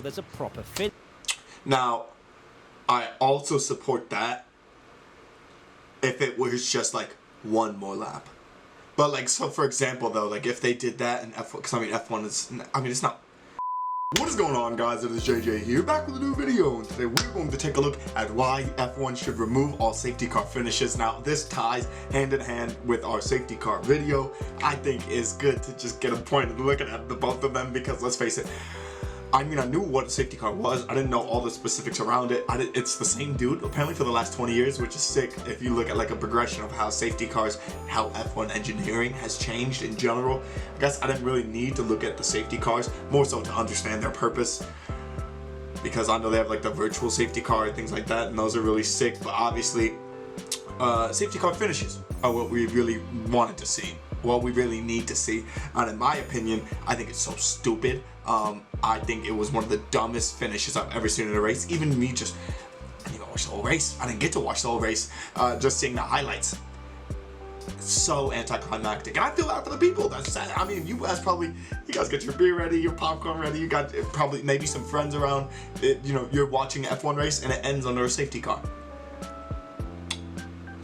there's a proper fin. Now, I also support that if it was just like one more lap. But like, so for example though, like if they did that in F1, because I mean F1 is, I mean it's not. What is going on, guys? It is JJ here, back with a new video, and today we're going to take a look at why F1 should remove all safety car finishes. Now, this ties hand in hand with our safety car video. I think is good to just get a point of looking at the both of them, because let's face it, I mean, I knew what a safety car was. I didn't know all the specifics around it. It's the same dude, apparently, for the last 20 years, which is sick if you look at like a progression of how safety cars, how F1 engineering has changed in general. I guess I didn't really need to look at the safety cars, more so to understand their purpose, because I know they have like the virtual safety car and things like that, and those are really sick. But obviously, safety car finishes are what we really wanted to see, what we really need to see. And in my opinion, I think it's so stupid. I think it was one of the dumbest finishes I've ever seen in a race. Even me, just, I didn't even watch the whole race. I didn't get to watch the whole race. Just seeing the highlights. It's so anticlimactic. And I feel bad for the people. That's sad. I mean, you guys got your beer ready, your popcorn ready, you got probably maybe some friends around. You're watching an F1 race and it ends under a safety car.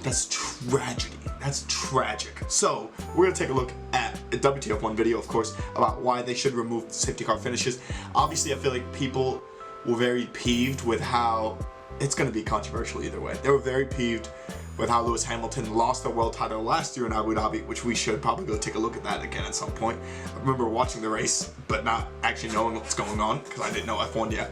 That's tragedy. That's tragic. So, we're going to take a look at a WTF1 video, of course, about why they should remove safety car finishes. Obviously, I feel like people were very peeved with how, it's going to be controversial either way. They were very peeved with how Lewis Hamilton lost the world title last year in Abu Dhabi, which we should probably go take a look at that again at some point. I remember watching the race, but not actually knowing what's going on, because I didn't know F1 yet.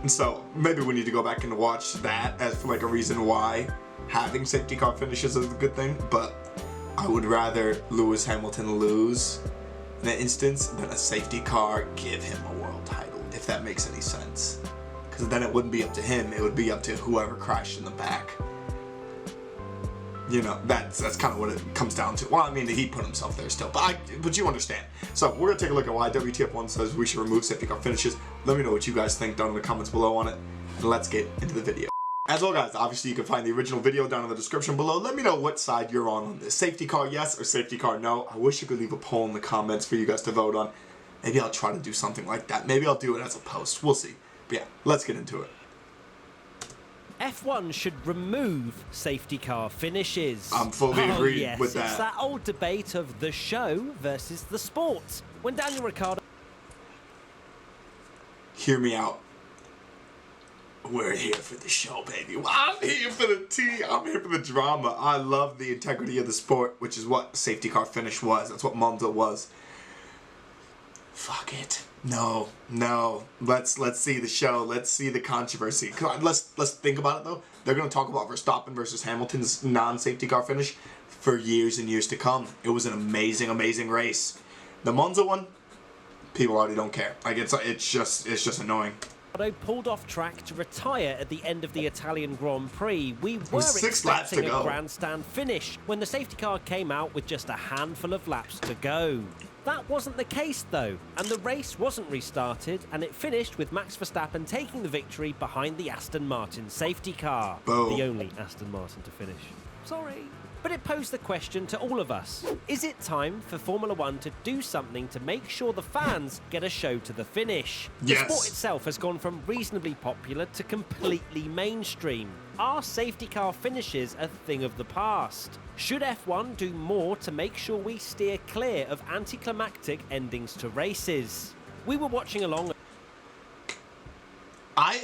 And so, maybe we need to go back and watch that as for like a reason why having safety car finishes is a good thing, but I would rather Lewis Hamilton lose in that instance than a safety car give him a world title, if that makes any sense. Because then it wouldn't be up to him, it would be up to whoever crashed in the back. You know, that's kind of what it comes down to. Well, I mean, he put himself there still, but you understand. So we're going to take a look at why WTF1 says we should remove safety car finishes. Let me know what you guys think down in the comments below on it, and let's get into the video. As well, guys, obviously you can find the original video down in the description below. Let me know what side you're on this. Safety car yes or safety car no. I wish you could leave a poll in the comments for you guys to vote on. Maybe I'll try to do something like that. Maybe I'll do it as a post. We'll see. But yeah, let's get into it. F1 should remove safety car finishes. I'm fully agreed with that. It's that old debate of the show versus the sport. When Daniel Ricciardo... Hear me out. We're here for the show, baby. I'm here for the tea. I'm here for the drama. I love the integrity of the sport, which is what safety car finish was. That's what Monza was. Fuck it. No. Let's see the show. Let's see the controversy. Let's think about it though. They're gonna talk about Verstappen versus Hamilton's non-safety car finish for years and years to come. It was an amazing race. The Monza one, people already don't care. Like it's just annoying. Pulled off track to retire at the end of the Italian Grand Prix. We were expecting a grandstand finish when the safety car came out with just a handful of laps to go. That wasn't the case though, and the race wasn't restarted, and it finished with Max Verstappen taking the victory behind the Aston Martin safety car. Boom. The only Aston Martin to finish. Sorry. But it posed the question to all of us. Is it time for Formula One to do something to make sure the fans get a show to the finish? Yes. The sport itself has gone from reasonably popular to completely mainstream. Are safety car finishes a thing of the past? Should F1 do more to make sure we steer clear of anticlimactic endings to races? We were watching along. I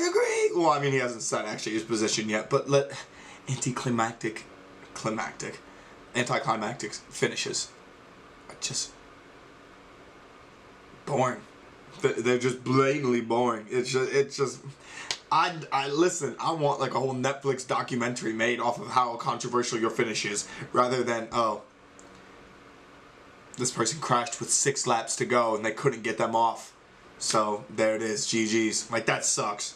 agree. Well, I mean, he hasn't said actually his position yet, but anticlimactic finishes are just boring. They're just blatantly boring. It's just. Listen, I want like a whole Netflix documentary made off of how controversial your finish is, rather than, oh, this person crashed with 6 laps to go and they couldn't get them off. So there it is, GG's. Like, that sucks.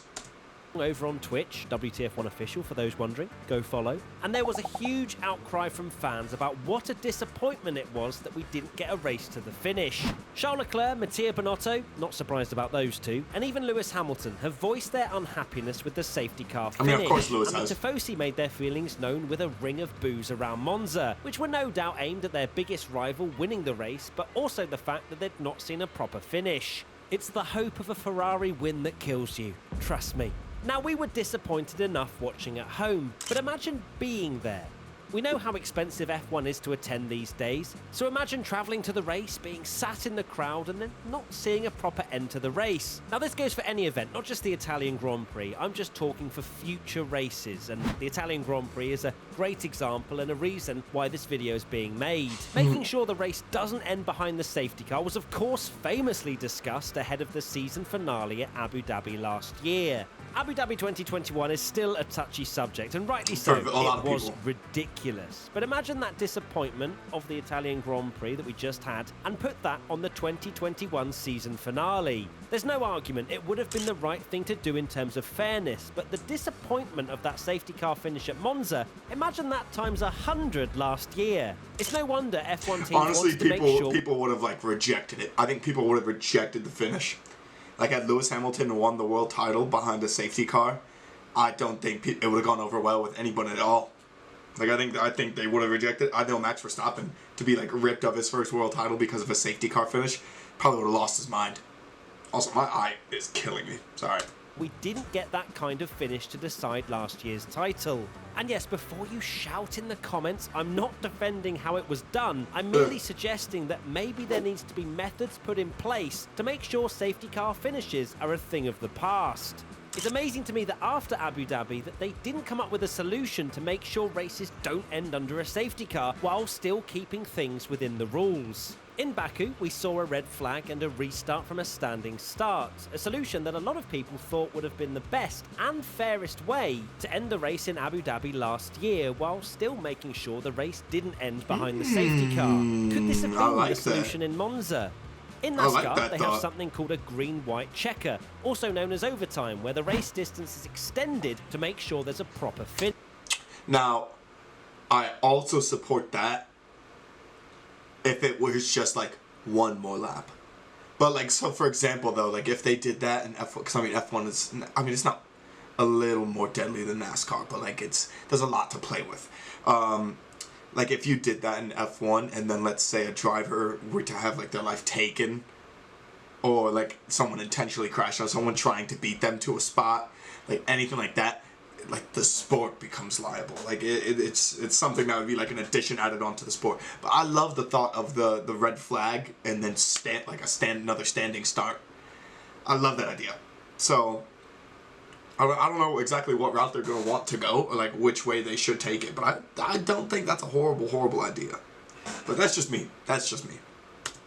Over on Twitch, WTF1 Official, for those wondering, go follow. And there was a huge outcry from fans about what a disappointment it was that we didn't get a race to the finish. Charles Leclerc, Mattia Binotto, not surprised about those two, and even Lewis Hamilton have voiced their unhappiness with the safety car finish. I mean, of course Lewis has. And the Tifosi made their feelings known with a ring of boos around Monza, which were no doubt aimed at their biggest rival winning the race, but also the fact that they'd not seen a proper finish. It's the hope of a Ferrari win that kills you, trust me. Now, we were disappointed enough watching at home, but imagine being there. We know how expensive F1 is to attend these days, so imagine travelling to the race, being sat in the crowd and then not seeing a proper end to the race. Now, this goes for any event, not just the Italian Grand Prix. I'm just talking for future races, and the Italian Grand Prix is a great example and a reason why this video is being made. Making sure the race doesn't end behind the safety car was of course famously discussed ahead of the season finale at Abu Dhabi last year. Abu Dhabi 2021 is still a touchy subject, and rightly so. It was ridiculous. But imagine that disappointment of the Italian Grand Prix that we just had, and put that on the 2021 season finale. There's no argument, it would have been the right thing to do in terms of fairness, but the disappointment of that safety car finish at Monza, imagine that times 100 last year. It's no wonder F1 team honestly, wants to make sure... people would have rejected it. I think people would have rejected the finish. Had Lewis Hamilton won the world title behind a safety car, I don't think it would have gone over well with anyone at all. I think they would have rejected. I know Max Verstappen to be ripped of his first world title because of a safety car finish, probably would have lost his mind. Also, my eye is killing me. Sorry. We didn't get that kind of finish to decide last year's title. And yes, before you shout in the comments, I'm not defending how it was done. I'm merely suggesting that maybe there needs to be methods put in place to make sure safety car finishes are a thing of the past. It's amazing to me that after Abu Dhabi that they didn't come up with a solution to make sure races don't end under a safety car while still keeping things within the rules. In Baku, we saw a red flag and a restart from a standing start, a solution that a lot of people thought would have been the best and fairest way to end the race in Abu Dhabi last year while still making sure the race didn't end behind the safety car. Could this have been the solution in Monza? In NASCAR, they have something called a green-white checker, also known as overtime, where the race distance is extended to make sure there's a proper finish. Now, I also support that if it was just one more lap. But so for example though, if they did that in F1, because F1 is, it's not a little more deadly than NASCAR, but there's a lot to play with. If you did that in F1 and then let's say a driver were to have their life taken, or someone intentionally crashed or someone trying to beat them to a spot, anything like that, the sport becomes liable. It's something that would be an addition added onto the sport. But I love the thought of the red flag and then another standing start. I love that idea. So I don't know exactly what route they're going to want to go, or which way they should take it, but I don't think that's a horrible idea. But that's just me.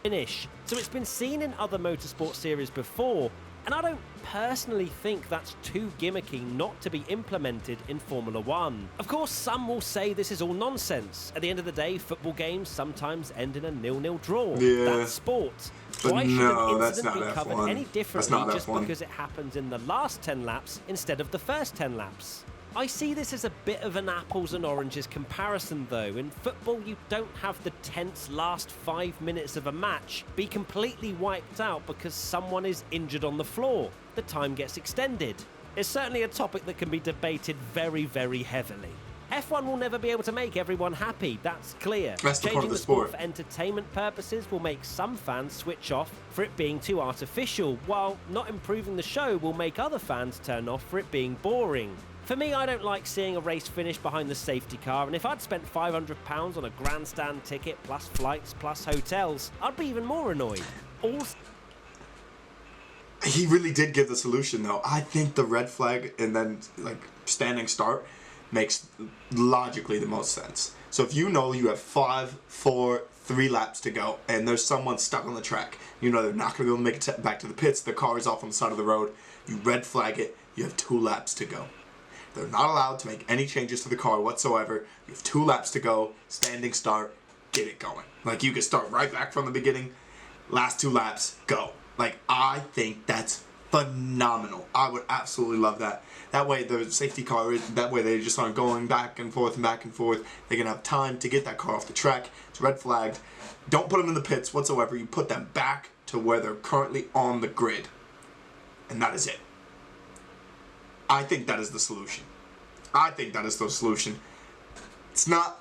Finish. So it's been seen in other motorsport series before, and I don't personally think that's too gimmicky not to be implemented in Formula 1. Of course, some will say this is all nonsense. At the end of the day, football games sometimes end in a 0-0 draw. Yeah. That's sport. But why should an incident be F1. covered any differently just because it happens in the last 10 laps instead of the first 10 laps? I see this as a bit of an apples and oranges comparison though. In football, you don't have the tense last 5 minutes of a match be completely wiped out because someone is injured on the floor. The time gets extended. It's certainly a topic that can be debated very, very heavily. F1 will never be able to make everyone happy, that's clear. That's the part Changing of the the sport sport for entertainment purposes will make some fans switch off for it being too artificial, while not improving the show will make other fans turn off for it being boring. For me, I don't like seeing a race finish behind the safety car, and if I'd spent £500 on a grandstand ticket, plus flights, plus hotels, I'd be even more annoyed. He really did give the solution though. I think the red flag and then standing start makes logically the most sense. So if you know you have 5, 4, 3 laps to go and there's someone stuck on the track, they're not going to be able to make it back to the pits, the car is off on the side of the road, you red flag it, you have 2 laps to go. They're not allowed to make any changes to the car whatsoever. You have 2 laps to go, standing start, get it going. You can start right back from the beginning, last 2 laps, go. I think that's phenomenal. I would absolutely love that. That way the safety car, that way they just aren't going back and forth and back and forth. They can have time to get that car off the track. It's red flagged. Don't put them in the pits whatsoever. You put them back to where they're currently on the grid. And that is it. I think that is the solution. It's not,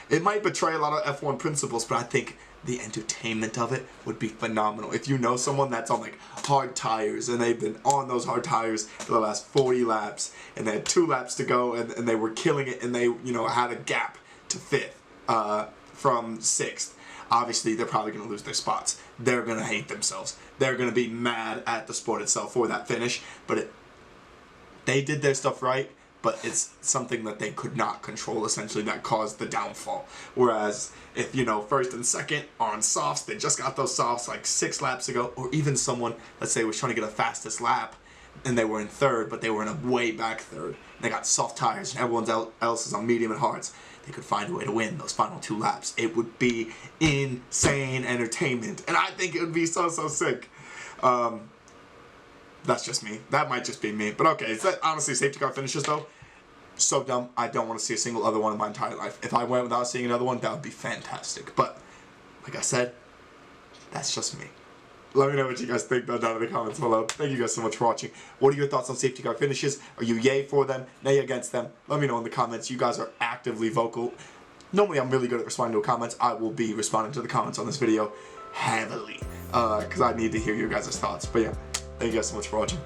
it might betray a lot of F1 principles, but I think the entertainment of it would be phenomenal. If you know someone that's on like hard tires and they've been on those hard tires for the last 40 laps and they had 2 laps to go and they were killing it and they, you know, had a gap to 5th from 6th, obviously they're probably going to lose their spots. They're going to hate themselves. They're going to be mad at the sport itself for that finish, but they did their stuff right. But it's something that they could not control, essentially, that caused the downfall. Whereas if, you know, first and second are on softs, they just got those softs like 6 laps ago, or even someone, let's say, was trying to get a fastest lap, and they were in 3rd, but they were in a way back 3rd. And they got soft tires, and everyone else is on medium and hards. They could find a way to win those final 2 laps. It would be insane entertainment, and I think it would be so sick. That's just me. That might just be me. But okay, honestly, safety car finishes though, so dumb. I don't want to see a single other one in my entire life. If I went without seeing another one, that would be fantastic. But, like I said, that's just me. Let me know what you guys think though down in the comments below. Thank you guys so much for watching. What are your thoughts on safety car finishes? Are you yay for them? Nay against them? Let me know in the comments. You guys are actively vocal. Normally I'm really good at responding to comments. I will be responding to the comments on this video heavily. Because I need to hear your guys' thoughts. But yeah. Thank you guys so much for watching.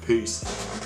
Peace.